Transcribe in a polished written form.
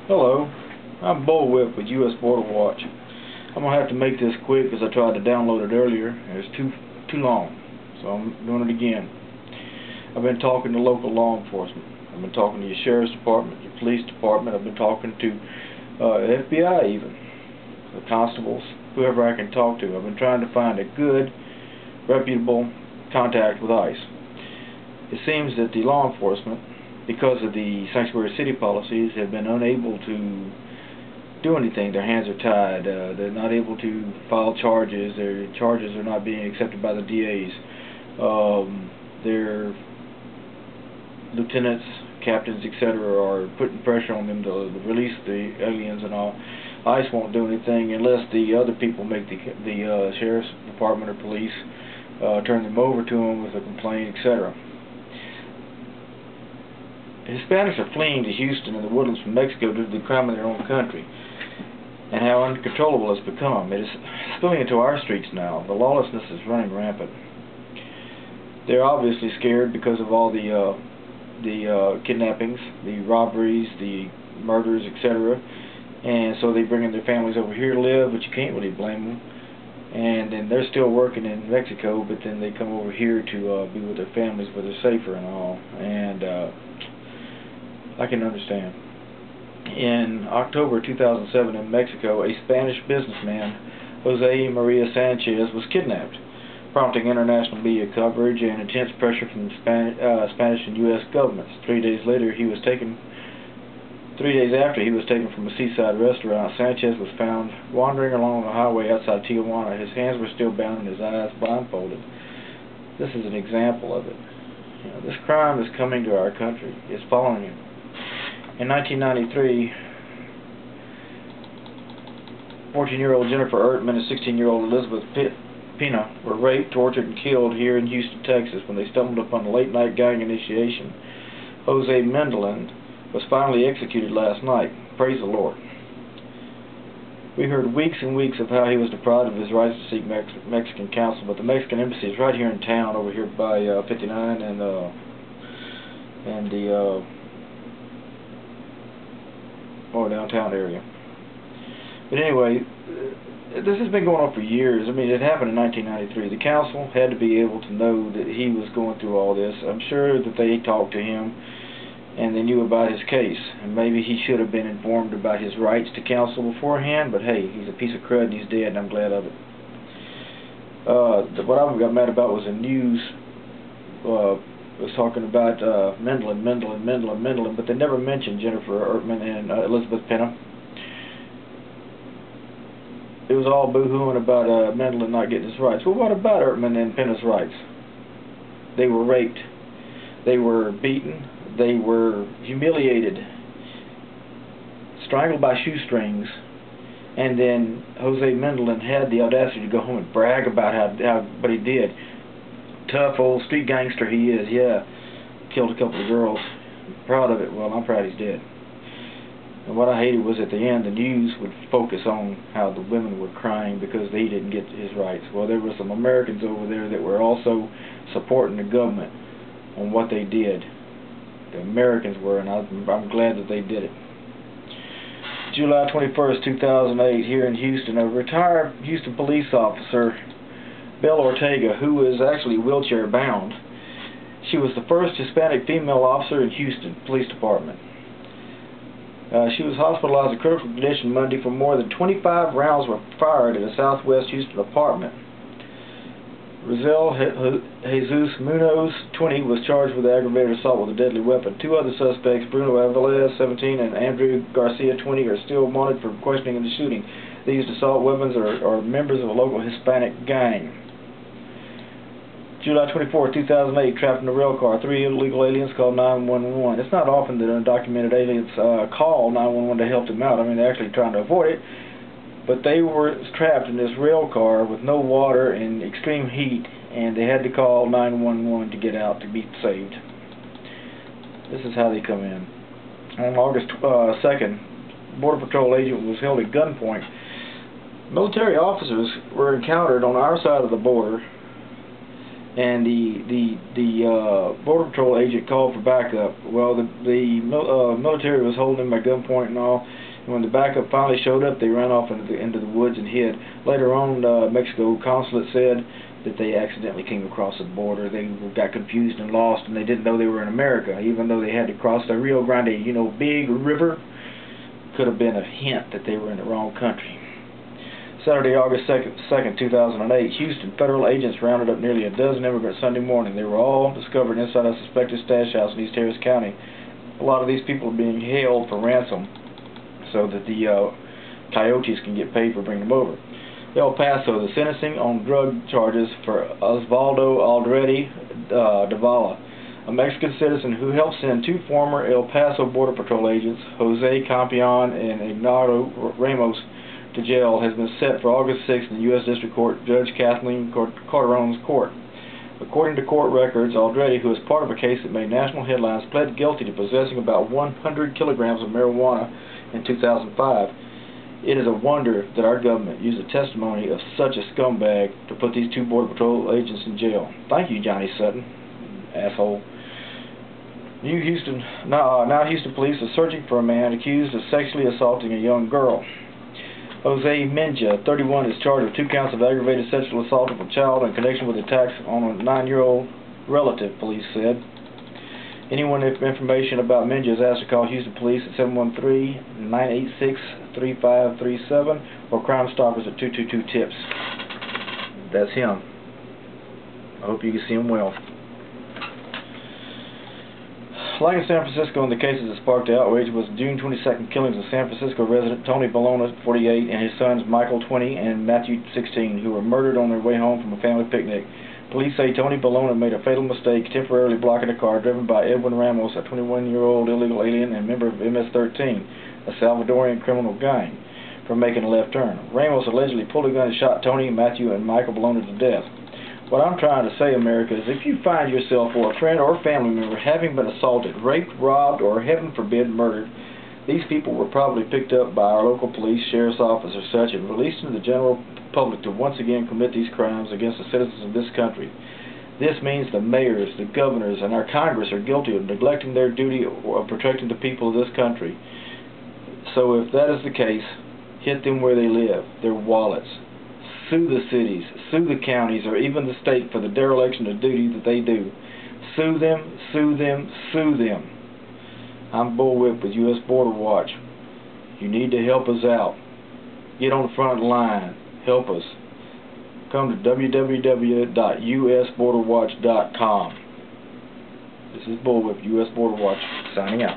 Hello, I'm Bullwhip with U.S. Border Watch. I'm going to have to make this quick because I tried to download it earlier and it's too long, so I'm doing it again. I've been talking to local law enforcement. I've been talking to your sheriff's department, your police department. I've been talking to FBI even, the constables, whoever I can talk to. I've been trying to find a good, reputable contact with ICE. It seems that the law enforcement, because of the sanctuary city policies, have been unable to do anything. Their hands are tied. They're not able to file charges. Their charges are not being accepted by the DAs. Their lieutenants, captains, etc. are putting pressure on them to release the aliens and all. ICE won't do anything unless the other people make the sheriff's department or police turn them over to them with a complaint, etc. Hispanics are fleeing to Houston and the woodlands from Mexico due to the crime in their own country and how uncontrollable it's become. It is spilling into our streets now. The lawlessness is running rampant. They're obviously scared because of all the kidnappings, the robberies, the murders, etc. And so they bring in their families over here to live, but you can't really blame them. And then they're still working in Mexico, but then they come over here to be with their families where they're safer and all. And I can understand. In October 2007 in Mexico, a Spanish businessman, Jose Maria Sanchez, was kidnapped, prompting international media coverage and intense pressure from Spanish and U.S. governments. 3 days after he was taken from a seaside restaurant, Sanchez was found wandering along the highway outside Tijuana. His hands were still bound and his eyes blindfolded. This is an example of it. This crime is coming to our country. It's following him. In 1993, 14-year-old Jennifer Ertman and 16-year-old Elizabeth Pena were raped, tortured, and killed here in Houston, Texas when they stumbled upon a late-night gang initiation. Jose Mendelin was finally executed last night. Praise the Lord. We heard weeks and weeks of how he was deprived of his rights to seek Mexican counsel, but the Mexican embassy is right here in town, over here by 59 and the downtown area. But anyway, this has been going on for years. I mean, it happened in 1993. The council had to be able to know that he was going through all this. I'm sure that they talked to him and they knew about his case. And maybe he should have been informed about his rights to counsel beforehand, but hey, he's a piece of crud and he's dead, and I'm glad of it. What I got mad about was the news was talking about Mendelin, but they never mentioned Jennifer Ertman and Elizabeth Pena. It was all boo-hooing about Mendelin not getting his rights. Well, what about Ertman and Pena's rights? They were raped. They were beaten. They were humiliated. Strangled by shoestrings. And then Jose Mendelin had the audacity to go home and brag about what he did. Tough old street gangster he is, yeah. Killed a couple of girls. Proud of it. Well, I'm proud he's dead. And what I hated was at the end the news would focus on how the women were crying because they didn't get his rights. Well, there were some Americans over there that were also supporting the government on what they did. The Americans were, and I'm glad that they did it. July 21st, 2008, here in Houston, a retired Houston police officer, Belle Ortega, who is actually wheelchair bound. She was the first Hispanic female officer in Houston Police Department. She was hospitalized in critical condition Monday for more than 25 rounds were fired at a southwest Houston apartment. Rosel Jesus Munoz, 20, was charged with aggravated assault with a deadly weapon. Two other suspects, Bruno Avilés, 17, and Andrew Garcia, 20, are still wanted for questioning in the shooting. These assault weapons are members of a local Hispanic gang. July 24, 2008, trapped in a rail car. 3 illegal aliens called 911. It's not often that undocumented aliens call 911 to help them out. I mean, they're actually trying to avoid it. But they were trapped in this rail car with no water and extreme heat, and they had to call 911 to get out to be saved. This is how they come in. On August 2nd, Border Patrol agent was held at gunpoint. Military officers were encountered on our side of the border and the Border Patrol agent called for backup. Well, the military was holding him by gunpoint and all. And when the backup finally showed up, they ran off into the woods and hid. Later on, Mexico consulate said that they accidentally came across the border. They got confused and lost, and they didn't know they were in America, even though they had to cross the Rio Grande, big river. Could have been a hint that they were in the wrong country. Saturday, August 2nd, 2008, Houston federal agents rounded up nearly a dozen immigrants Sunday morning. They were all discovered inside a suspected stash house in East Harris County. A lot of these people are being held for ransom so that the coyotes can get paid for bringing them over. El Paso, the sentencing on drug charges for Osvaldo Aldrete Davala, a Mexican citizen who helped send two former El Paso Border Patrol agents, Jose Campion and Ignacio Ramos, to jail, has been set for August 6th in the U.S. District Court, Judge Kathleen Calderon's court. According to court records, Aldrete, who is part of a case that made national headlines, pled guilty to possessing about 100 kilograms of marijuana in 2005. It is a wonder that our government used the testimony of such a scumbag to put these two Border Patrol agents in jail. Thank you, Johnny Sutton, asshole. Now Houston police are searching for a man accused of sexually assaulting a young girl. Jose Minja, 31, is charged with 2 counts of aggravated sexual assault of a child in connection with attacks on a 9-year-old relative, police said. Anyone with information about Minja is asked to call Houston Police at 713-986-3537 or Crime Stoppers at 222-TIPS. That's him. I hope you can see him well. Like in San Francisco, in the cases that sparked outrage was the June 22nd killings of San Francisco resident Tony Bologna, 48, and his sons Michael, 20, and Matthew, 16, who were murdered on their way home from a family picnic. Police say Tony Bologna made a fatal mistake, temporarily blocking a car driven by Edwin Ramos, a 21-year-old illegal alien and member of MS-13, a Salvadorian criminal gang, from making a left turn. Ramos allegedly pulled a gun and shot Tony, Matthew, and Michael Bologna to death. What I'm trying to say, America, is if you find yourself or a friend or a family member having been assaulted, raped, robbed, or heaven forbid, murdered, these people were probably picked up by our local police, sheriff's office, or such, and released to the general public to once again commit these crimes against the citizens of this country. This means the mayors, the governors, and our Congress are guilty of neglecting their duty of protecting the people of this country. So if that is the case, hit them where they live, their wallets. Sue the cities, sue the counties, or even the state for the dereliction of duty that they do. Sue them, sue them, sue them. I'm Bullwhip with U.S. Border Watch. You need to help us out. Get on the front line. Help us. Come to www.usborderwatch.com. This is Bullwhip, U.S. Border Watch, signing out.